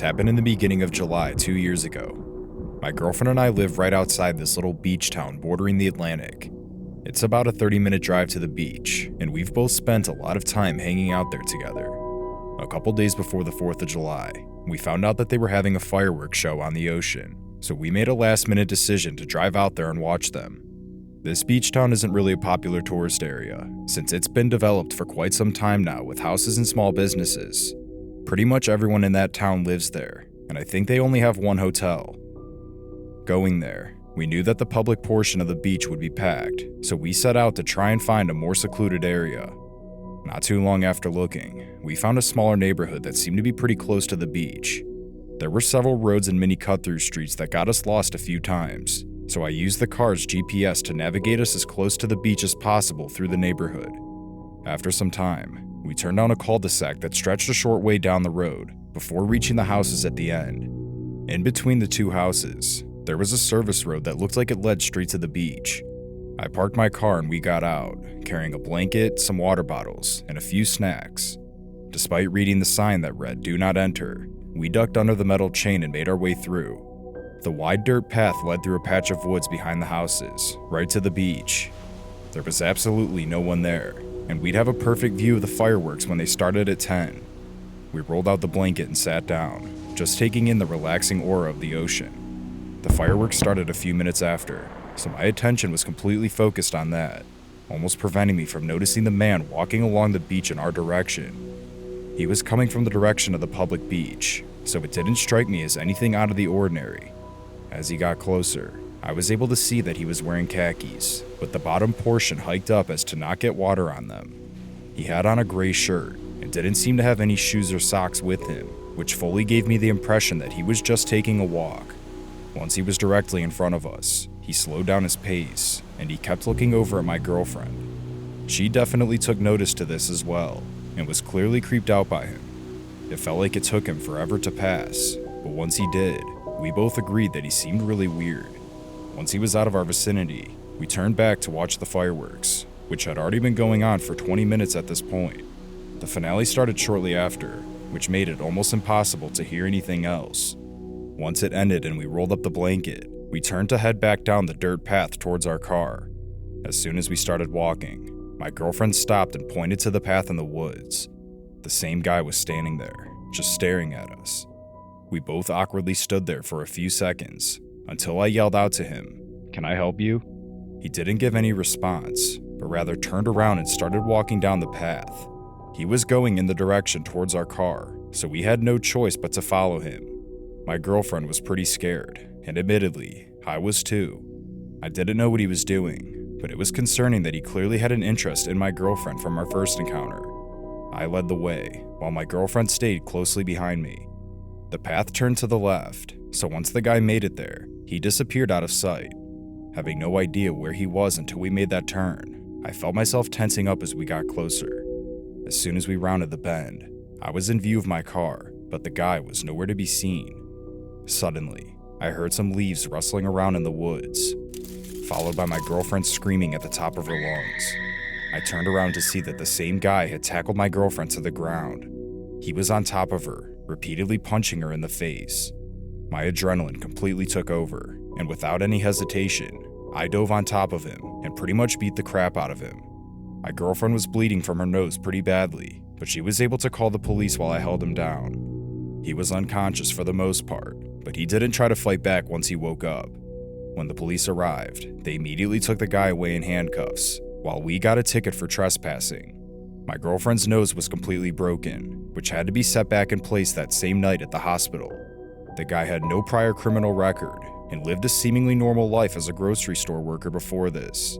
This happened in the beginning of July 2 years ago. My girlfriend and I live right outside this little beach town bordering the Atlantic. It's about a 30-minute drive to the beach, and we've both spent a lot of time hanging out there together. A couple days before the 4th of July, we found out that they were having a fireworks show on the ocean, so we made a last-minute decision to drive out there and watch them. This beach town isn't really a popular tourist area, since it's been developed for quite some time now with houses and small businesses. Pretty much everyone in that town lives there, and I think they only have one hotel. Going there, we knew that the public portion of the beach would be packed, so we set out to try and find a more secluded area. Not too long after looking, we found a smaller neighborhood that seemed to be pretty close to the beach. There were several roads and mini cut-through streets that got us lost a few times, so I used the car's GPS to navigate us as close to the beach as possible through the neighborhood. After some time, we turned down a cul-de-sac that stretched a short way down the road before reaching the houses at the end. In between the two houses, there was a service road that looked like it led straight to the beach. I parked my car and we got out, carrying a blanket, some water bottles, and a few snacks. Despite reading the sign that read, "Do not enter," we ducked under the metal chain and made our way through. The wide dirt path led through a patch of woods behind the houses, right to the beach. There was absolutely no one there, and we'd have a perfect view of the fireworks when they started at 10. We rolled out the blanket and sat down, just taking in the relaxing aura of the ocean. The fireworks started a few minutes after, so my attention was completely focused on that, almost preventing me from noticing the man walking along the beach in our direction. He was coming from the direction of the public beach, so it didn't strike me as anything out of the ordinary. As he got closer, I was able to see that he was wearing khakis, with the bottom portion hiked up as to not get water on them. He had on a gray shirt and didn't seem to have any shoes or socks with him, which fully gave me the impression that he was just taking a walk. Once he was directly in front of us, he slowed down his pace, and he kept looking over at my girlfriend. She definitely took notice to this as well, and was clearly creeped out by him. It felt like it took him forever to pass, but once he did, we both agreed that he seemed really weird. Once he was out of our vicinity, we turned back to watch the fireworks, which had already been going on for 20 minutes at this point. The finale started shortly after, which made it almost impossible to hear anything else. Once it ended and we rolled up the blanket, we turned to head back down the dirt path towards our car. As soon as we started walking, my girlfriend stopped and pointed to the path in the woods. The same guy was standing there, just staring at us. We both awkwardly stood there for a few seconds, until I yelled out to him, "Can I help you?" He didn't give any response, but rather turned around and started walking down the path. He was going in the direction towards our car, so we had no choice but to follow him. My girlfriend was pretty scared, and admittedly, I was too. I didn't know what he was doing, but it was concerning that he clearly had an interest in my girlfriend from our first encounter. I led the way, while my girlfriend stayed closely behind me. The path turned to the left, so once the guy made it there, he disappeared out of sight. Having no idea where he was until we made that turn, I felt myself tensing up as we got closer. As soon as we rounded the bend, I was in view of my car, but the guy was nowhere to be seen. Suddenly, I heard some leaves rustling around in the woods, followed by my girlfriend screaming at the top of her lungs. I turned around to see that the same guy had tackled my girlfriend to the ground. He was on top of her, repeatedly punching her in the face. My adrenaline completely took over, and without any hesitation, I dove on top of him and pretty much beat the crap out of him. My girlfriend was bleeding from her nose pretty badly, but she was able to call the police while I held him down. He was unconscious for the most part, but he didn't try to fight back once he woke up. When the police arrived, they immediately took the guy away in handcuffs, while we got a ticket for trespassing. My girlfriend's nose was completely broken, which had to be set back in place that same night at the hospital. The guy had no prior criminal record and lived a seemingly normal life as a grocery store worker before this.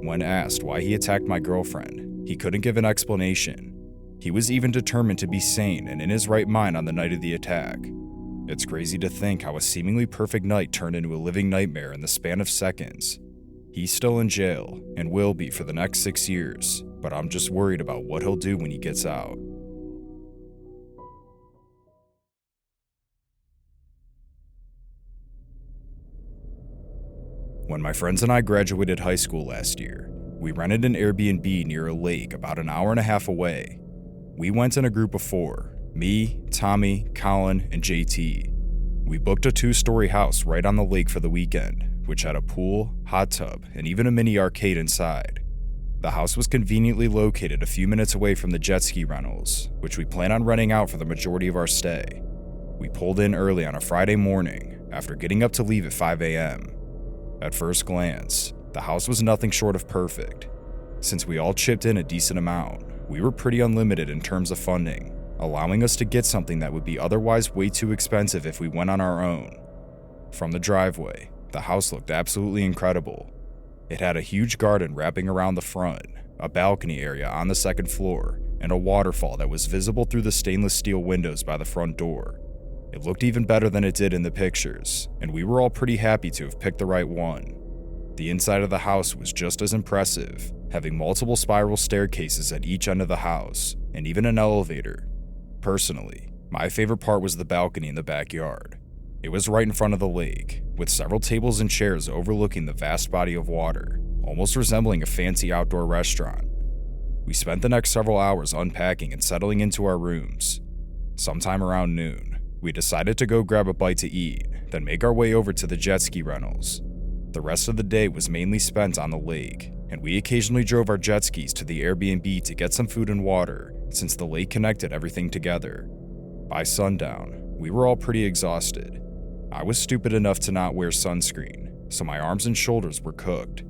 When asked why he attacked my girlfriend, he couldn't give an explanation. He was even determined to be sane and in his right mind on the night of the attack. It's crazy to think how a seemingly perfect night turned into a living nightmare in the span of seconds. He's still in jail and will be for the next 6 years, but I'm just worried about what he'll do when he gets out. When my friends and I graduated high school last year, we rented an Airbnb near a lake about an hour and a half away. We went in a group of 4, Me, Tommy, Colin, and JT. We booked a 2-story house right on the lake for the weekend, which had a pool, hot tub, and even a mini arcade inside. The house was conveniently located a few minutes away from the jet ski rentals, which we plan on renting out for the majority of our stay. We pulled in early on a Friday morning, after getting up to leave at 5 a.m. At first glance, the house was nothing short of perfect. Since we all chipped in a decent amount, we were pretty unlimited in terms of funding, allowing us to get something that would be otherwise way too expensive if we went on our own. From the driveway, the house looked absolutely incredible. It had a huge garden wrapping around the front, a balcony area on the second floor, and a waterfall that was visible through the stainless steel windows by the front door. It looked even better than it did in the pictures, and we were all pretty happy to have picked the right one. The inside of the house was just as impressive, having multiple spiral staircases at each end of the house, and even an elevator. Personally, my favorite part was the balcony in the backyard. It was right in front of the lake, with several tables and chairs overlooking the vast body of water, almost resembling a fancy outdoor restaurant. We spent the next several hours unpacking and settling into our rooms. Sometime around noon, we decided to go grab a bite to eat, then make our way over to the jet ski rentals. The rest of the day was mainly spent on the lake, and we occasionally drove our jet skis to the Airbnb to get some food and water, since the lake connected everything together. By sundown, we were all pretty exhausted. I was stupid enough to not wear sunscreen, so my arms and shoulders were cooked.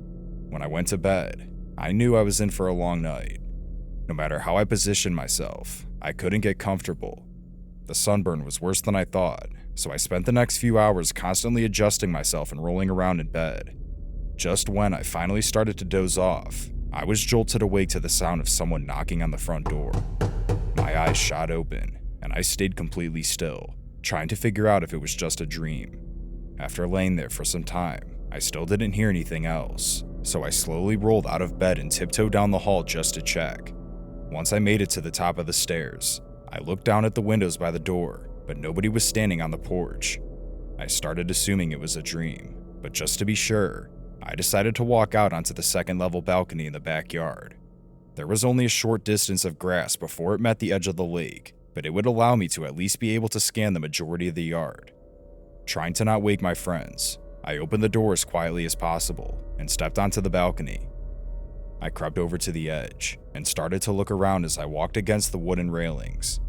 When I went to bed, I knew I was in for a long night. No matter how I positioned myself, I couldn't get comfortable. The sunburn was worse than I thought, so I spent the next few hours constantly adjusting myself and rolling around in bed. Just when I finally started to doze off, I was jolted awake to the sound of someone knocking on the front door. My eyes shot open, and I stayed completely still, trying to figure out if it was just a dream. After laying there for some time, I still didn't hear anything else, so I slowly rolled out of bed and tiptoed down the hall just to check. Once I made it to the top of the stairs, I looked down at the windows by the door, but nobody was standing on the porch. I started assuming it was a dream, but just to be sure, I decided to walk out onto the second-level balcony in the backyard. There was only a short distance of grass before it met the edge of the lake, but it would allow me to at least be able to scan the majority of the yard. Trying to not wake my friends, I opened the door as quietly as possible and stepped onto the balcony. I crept over to the edge and started to look around as I walked against the wooden railings.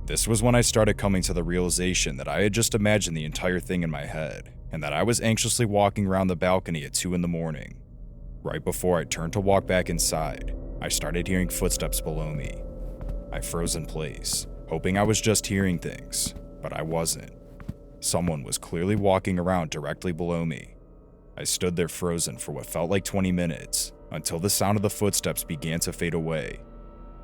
This was when I started coming to the realization that I had just imagined the entire thing in my head, and that I was anxiously walking around the balcony at 2 a.m. Right before I turned to walk back inside, I started hearing footsteps below me. I froze in place, hoping I was just hearing things, but I wasn't. Someone was clearly walking around directly below me. I stood there frozen for what felt like 20 minutes, until the sound of the footsteps began to fade away.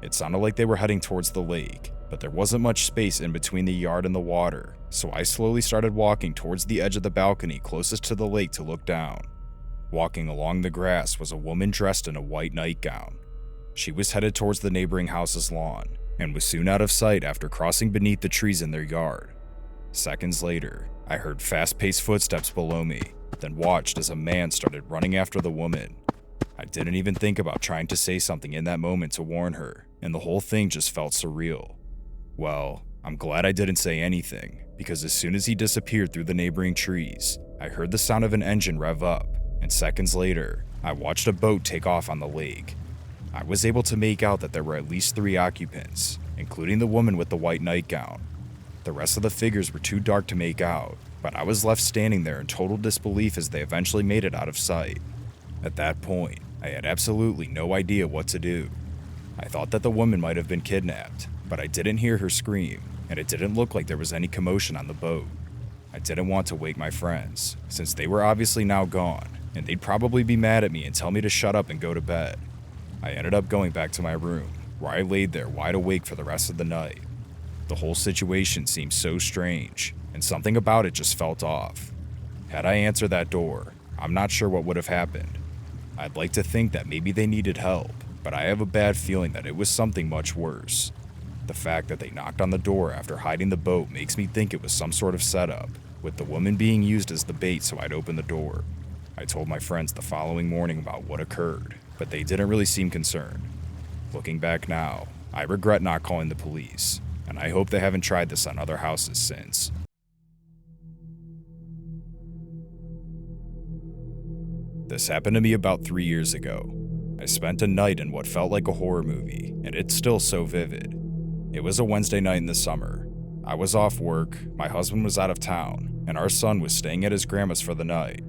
It sounded like they were heading towards the lake, but there wasn't much space in between the yard and the water, so I slowly started walking towards the edge of the balcony closest to the lake to look down. Walking along the grass was a woman dressed in a white nightgown. She was headed towards the neighboring house's lawn, and was soon out of sight after crossing beneath the trees in their yard. Seconds later, I heard fast-paced footsteps below me, then watched as a man started running after the woman. I didn't even think about trying to say something in that moment to warn her, and the whole thing just felt surreal. Well, I'm glad I didn't say anything, because as soon as he disappeared through the neighboring trees, I heard the sound of an engine rev up, and seconds later, I watched a boat take off on the lake. I was able to make out that there were at least 3 occupants, including the woman with the white nightgown. The rest of the figures were too dark to make out, but I was left standing there in total disbelief as they eventually made it out of sight. At that point, I had absolutely no idea what to do. I thought that the woman might have been kidnapped, but I didn't hear her scream, and it didn't look like there was any commotion on the boat. I didn't want to wake my friends, since they were obviously now gone, and they'd probably be mad at me and tell me to shut up and go to bed. I ended up going back to my room, where I laid there wide awake for the rest of the night. The whole situation seemed so strange, and something about it just felt off. Had I answered that door, I'm not sure what would have happened. I'd like to think that maybe they needed help, but I have a bad feeling that it was something much worse. The fact that they knocked on the door after hiding the boat makes me think it was some sort of setup, with the woman being used as the bait so I'd open the door. I told my friends the following morning about what occurred, but they didn't really seem concerned. Looking back now, I regret not calling the police. and I hope they haven't tried this on other houses since. This happened to me about 3 years ago. I spent a night in what felt like a horror movie, and it's still so vivid. It was a Wednesday night in the summer. I was off work, my husband was out of town, and our son was staying at his grandma's for the night.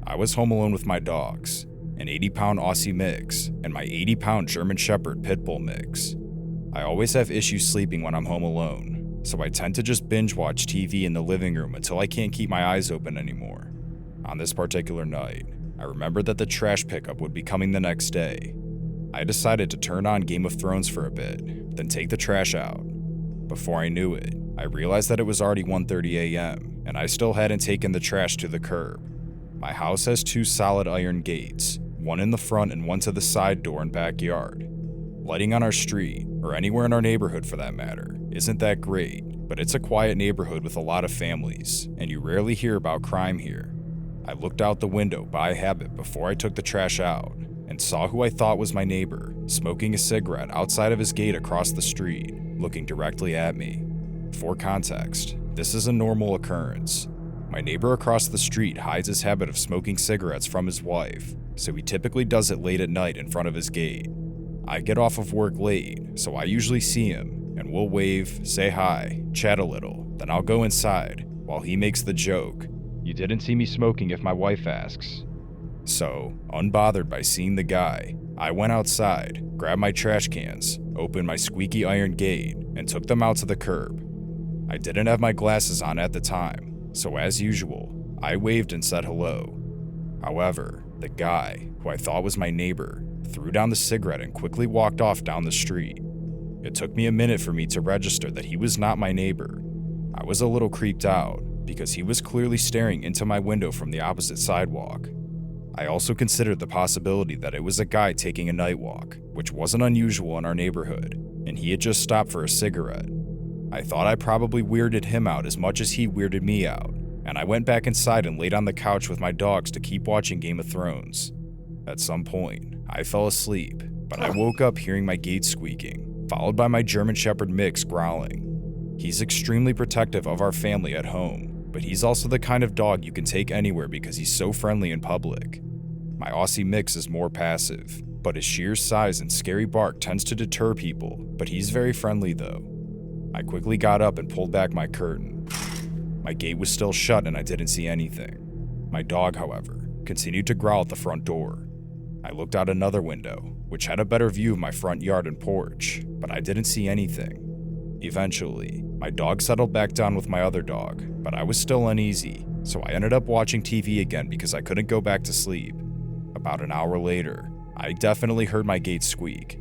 I was home alone with my dogs, an 80-pound Aussie mix and my 80-pound German Shepherd pit bull mix. I always have issues sleeping when I'm home alone, so I tend to just binge watch TV in the living room until I can't keep my eyes open anymore. On this particular night, I remembered that the trash pickup would be coming the next day. I decided to turn on Game of Thrones for a bit, then take the trash out. Before I knew it, I realized that it was already 1:30 a.m., and I still hadn't taken the trash to the curb. My house has 2 solid iron gates, one in the front and one to the side door and backyard. Lighting on our street, or anywhere in our neighborhood for that matter, isn't that great, but it's a quiet neighborhood with a lot of families, and you rarely hear about crime here. I looked out the window by habit before I took the trash out, and saw who I thought was my neighbor, smoking a cigarette outside of his gate across the street, looking directly at me. For context, this is a normal occurrence. My neighbor across the street hides his habit of smoking cigarettes from his wife, so he typically does it late at night in front of his gate. I get off of work late, so I usually see him, and we'll wave, say hi, chat a little, then I'll go inside, while he makes the joke, "You didn't see me smoking if my wife asks." So, unbothered by seeing the guy, I went outside, grabbed my trash cans, opened my squeaky iron gate, and took them out to the curb. I didn't have my glasses on at the time, so as usual, I waved and said hello. However, the guy, who I thought was my neighbor, threw down the cigarette and quickly walked off down the street. It took me a minute for me to register that he was not my neighbor. I was a little creeped out, because he was clearly staring into my window from the opposite sidewalk. I also considered the possibility that it was a guy taking a night walk, which wasn't unusual in our neighborhood, and he had just stopped for a cigarette. I thought I probably weirded him out as much as he weirded me out, and I went back inside and laid on the couch with my dogs to keep watching Game of Thrones. At some point, I fell asleep, but I woke up hearing my gate squeaking, followed by my German Shepherd mix growling. He's extremely protective of our family at home, but he's also the kind of dog you can take anywhere because he's so friendly in public. My Aussie mix is more passive, but his sheer size and scary bark tends to deter people, but he's very friendly though. I quickly got up and pulled back my curtain. My gate was still shut and I didn't see anything. My dog, however, continued to growl at the front door. I looked out another window, which had a better view of my front yard and porch, but I didn't see anything. Eventually, my dog settled back down with my other dog, but I was still uneasy, so I ended up watching TV again because I couldn't go back to sleep. About an hour later, I definitely heard my gate squeak.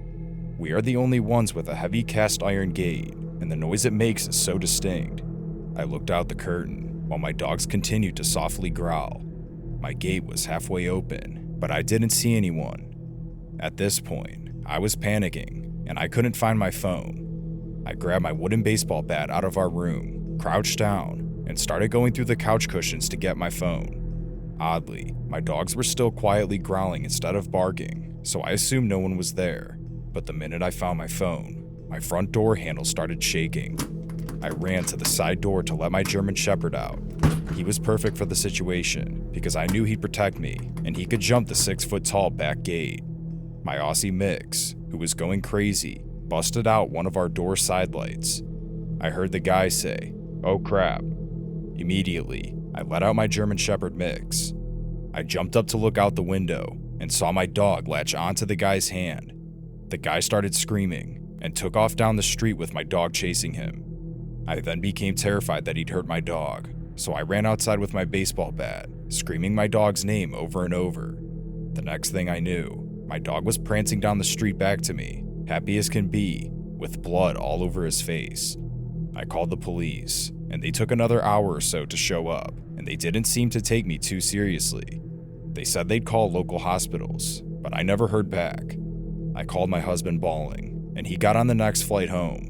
We are the only ones with a heavy cast iron gate, and the noise it makes is so distinct. I looked out the curtain, while my dogs continued to softly growl. My gate was halfway open, but I didn't see anyone. At this point, I was panicking, and I couldn't find my phone. I grabbed my wooden baseball bat out of our room, crouched down, and started going through the couch cushions to get my phone. Oddly, my dogs were still quietly growling instead of barking, so I assumed no one was there. But the minute I found my phone, my front door handle started shaking. I ran to the side door to let my German Shepherd out. He was perfect for the situation because I knew he'd protect me and he could jump the 6-foot-tall back gate. My Aussie mix, who was going crazy, busted out one of our door side lights. I heard the guy say, "Oh crap." Immediately, I let out my German Shepherd mix. I jumped up to look out the window and saw my dog latch onto the guy's hand. The guy started screaming and took off down the street with my dog chasing him. I then became terrified that he'd hurt my dog, so I ran outside with my baseball bat, screaming my dog's name over and over. The next thing I knew, my dog was prancing down the street back to me, happy as can be, with blood all over his face. I called the police, and they took another hour or so to show up, and they didn't seem to take me too seriously. They said they'd call local hospitals, but I never heard back. I called my husband bawling, and he got on the next flight home.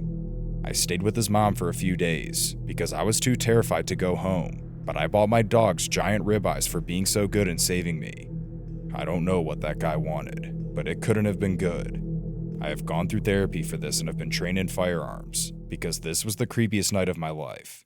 I stayed with his mom for a few days because I was too terrified to go home, but I bought my dogs giant ribeyes for being so good and saving me. I don't know what that guy wanted, but it couldn't have been good. I have gone through therapy for this and have been trained in firearms, because this was the creepiest night of my life.